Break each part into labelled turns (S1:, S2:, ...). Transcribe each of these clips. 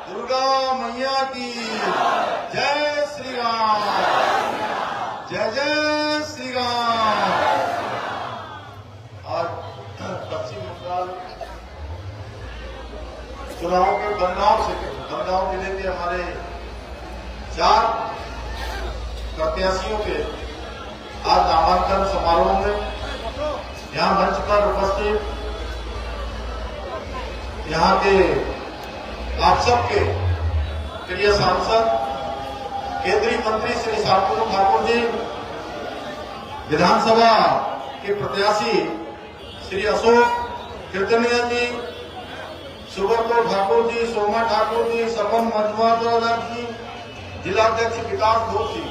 S1: दुर्गा मैया की जय श्री राम, जय जय श्री राम। आज पश्चिम बंगाल चुनाव के बनगांव जिले के हमारे 4 प्रत्याशियों के आज नामांकन समारोह में यहाँ मंच पर उपस्थित यहाँ के आप सबके प्रिय सांसद केंद्रीय मंत्री श्री शांतनु ठाकुर जी, विधानसभा के प्रत्याशी श्री अशोक कीर्तनिया जी, सुब्रतो ठाकुर जी, सोमा ठाकुर जी, सपन मजमुआर जी, जिलाध्यक्ष विकास घोष जी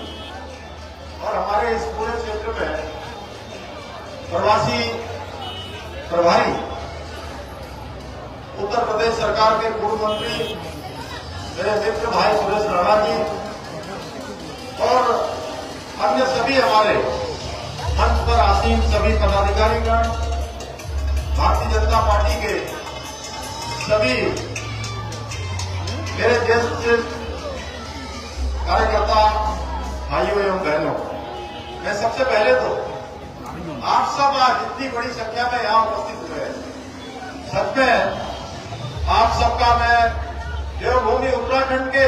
S1: और हमारे इस पूरे क्षेत्र में प्रवासी प्रभारी उत्तर प्रदेश सरकार के पूर्व मंत्री मेरे मित्र भाई सुरेश राणा जी और अन्य सभी हमारे मंच पर आसीन सभी पदाधिकारीगण, भारतीय जनता पार्टी के सभी मेरे ज्येष्ठ कार्यकर्ता भाइयों एवं बहनों, मैं सबसे पहले तो आप सब आज इतनी बड़ी संख्या में यहाँ उपस्थित हुए हैं, सच में आप सबका मैं देवभूमि उत्तराखंड के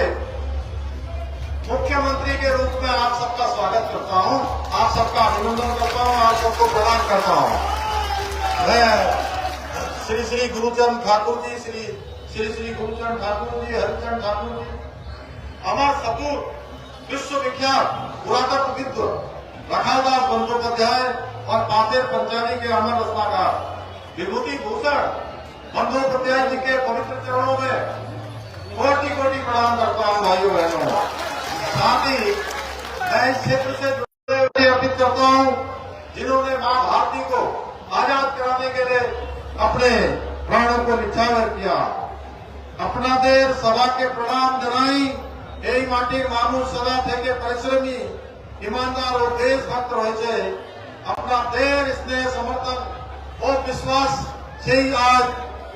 S1: मुख्यमंत्री के रूप में आप सबका स्वागत करता हूं, आप सबका अभिनंदन करता हूं, आप सबको प्रणाम करता हूं। मैं श्री श्री गुरुचरण ठाकुर जी, श्री गुरुचरण ठाकुर जी, हरिचरण ठाकुर जी, अमर सपूत विश्वविख्यात पुरातत्वविद रखालदास बंदोपाध्याय और पातेर पंचाली के अमर रत्नाकार विभूति भूषण बंदोपाध्याय जी के पवित्र चरणों में कोटि कोटि प्रणाम करता हूं भाइयों बहनों। साथ ही मैं इस क्षेत्र से जुड़े हुए अर्पित करता हूं जिन्होंने मां भारती को आजाद कराने के लिए अपने प्राणों को निछावर किया। अपना देर सभा के प्रणाम जनाई এই মাটির মানুষ সদা থেকে পরিশ্রমী ईमानदार और देशभक्त रहे अपना देर स्नेह समर्थन और विश्वास से ही आज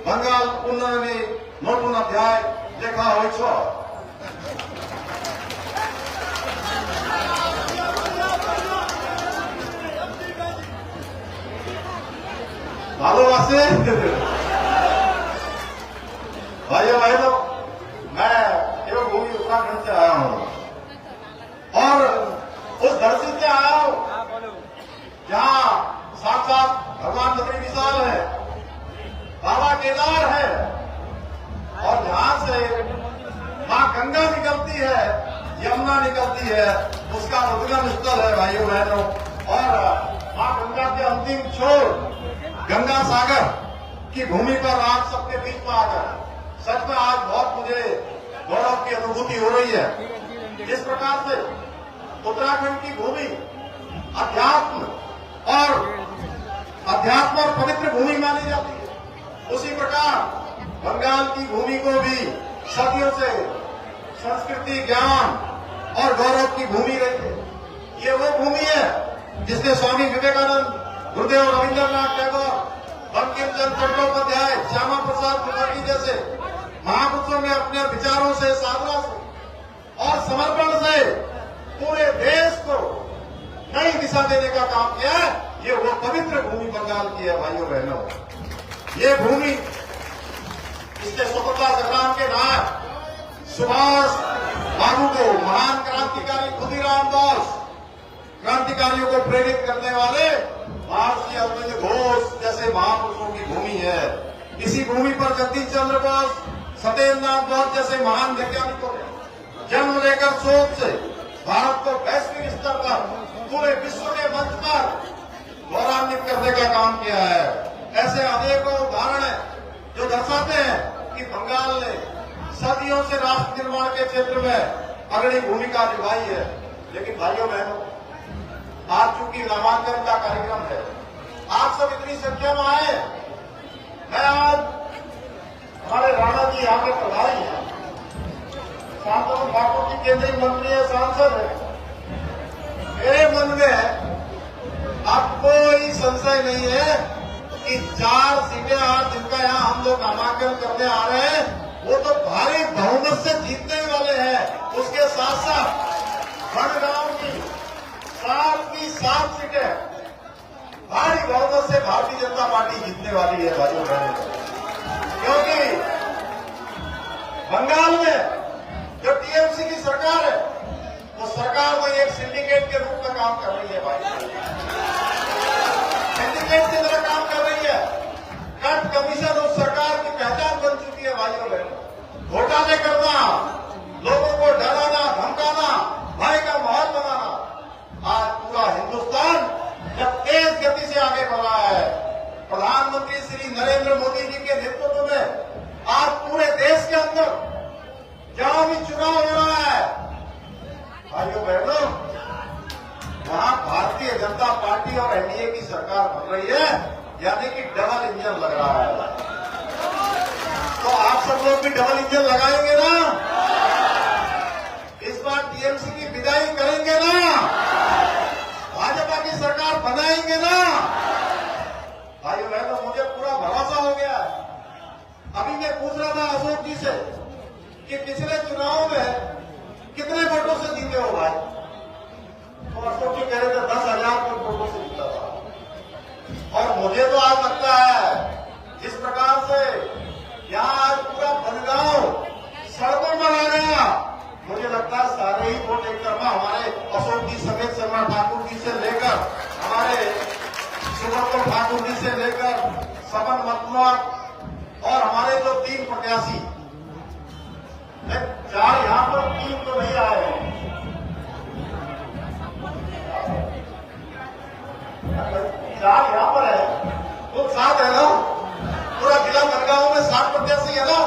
S1: बंगाल उन्नयने नतून अध्याय লেখা হয়েছে। ভালোবাসে भाइयों बहनों, मैं देवभूमि उत्तराखंड से आया हूं और उस धरती से आया हूं जहां साक्षात भगवान बद्री विशाल है, बाबा केदार है और जहां से मां गंगा निकलती है, यमुना निकलती है, उसका उद्गम स्थल है भाइयों बहनों। और मां गंगा के अंतिम छोर गंगा सागर की भूमि पर आप सबके बीच में आकर सच में आज बहुत मुझे गौरव की अनुभूति हो रही है। इस प्रकार से उत्तराखंड की भूमि अध्यात्म और पवित्र भूमि मानी जाती है, उसी प्रकार बंगाल की भूमि को भी सदियों से संस्कृति, ज्ञान और गौरव की भूमि रही है। ये वो भूमि है जिसने स्वामी विवेकानंद, गुरुदेव रविंद्रनाथ टैगोर, बंकिम चंद्र चट्टोपाध्याय, श्यामा प्रसाद मुखर्जी जैसे महापुरुषों ने अपने विचारों से, साधना से और समर्पण से पूरे देश को नई दिशा देने का काम किया है। ये वो पवित्र भूमि बंगाल की है भाइयों बहनों। ये भूमि इसके स्वतंत्रता संग्राम के नायक सुभाष बाबू को, महान क्रांतिकारी खुदीराम बोस, क्रांतिकारियों को प्रेरित करने वाले महर्षि अरविंद घोष जैसे महापुरुषों की भूमि है। इसी भूमि पर जगदीश चंद्र बोस, सत्येंद्रनाथ बोस जैसे महान वैज्ञानिकों ने जन्म लेकर सोच से भारत को वैश्विक स्तर पर पूरे विश्व के मंच पर गौरवान्वित करने का काम किया है। ऐसे अनेकों उदाहरण हैं जो दर्शाते हैं कि बंगाल ने सदियों से राष्ट्र निर्माण के क्षेत्र में अग्रणी भूमिका निभाई है। लेकिन भाइयों बहनों, आज चूंकि नामांकन का कार्यक्रम है, आप सब इतनी संख्या में आए, मैं आज हमारे राणा जी यहाँ के प्रभारी हैं, शांतनु ठाकुर जी केंद्रीय मंत्री है, सांसद है, मेरे मन में अब कोई संशय नहीं है कि 4 सीटें आज जिनका यहाँ हम लोग नामांकन करने आ रहे हैं वो तो भारी बहुमत से 7 सीटें भारी बहुमत से भारतीय जनता पार्टी जीतने वाली है भाइयों बहनों, क्योंकि बंगाल में जो टीएमसी की सरकार है वो सरकार में एक सिंडिकेट के रूप में काम कर रही है भाई, सिंडिकेट की तरह काम कर रही है। कट कमीशन उस सरकार की पहचान बन चुकी है भाइयों बहनों। घोटाले करना, लोगों को डराना धमकाना, भय का माहौल बनाना। आज पूरा हिंदुस्तान जब तेज गति से आगे बढ़ रहा है, प्रधानमंत्री श्री नरेंद्र मोदी जी के नेतृत्व में आज पूरे देश के अंदर जहां भी चुनाव हो रहा है भाइयों बहनों, वहां भारतीय जनता पार्टी और एनडीए की सरकार बन रही है, यानी कि डबल इंजन लग रहा है। तो आप सब लोग भी डबल इंजन लगाएंगे ना? इस बार टीएमसी की विदाई करेंगे ना? भाजपा की सरकार बनाएंगे ना? भाइयों बहनों, मुझे पूरा भरोसा हो गया है। अभी मैं पूछ रहा था अशोक जी से कि पिछले चुनाव में कितने वोटों से जीते हो भाई? तो अशोक जी कह रहे थे 10,000 वोटों से जीता था। और मुझे तो आज लगता है जिस प्रकार से यहाँ आज पूरा बनगांव सड़कों पर आ गया, मुझे लगता है सारे ही वोट एक तरफा हमारे अशोक जी समेत शर्मा ठाकुर जी से लेकर हमारे सुब्रत ठाकुर जी से लेकर सपन मतलूर और हमारे जो 3 प्रत्याशी, 4 यहाँ पर 3 तो नहीं आए हैं, 4 यहाँ पर है, तो 7 है ना? पूरा जिला बनगांव में 7 प्रत्याशी है ना?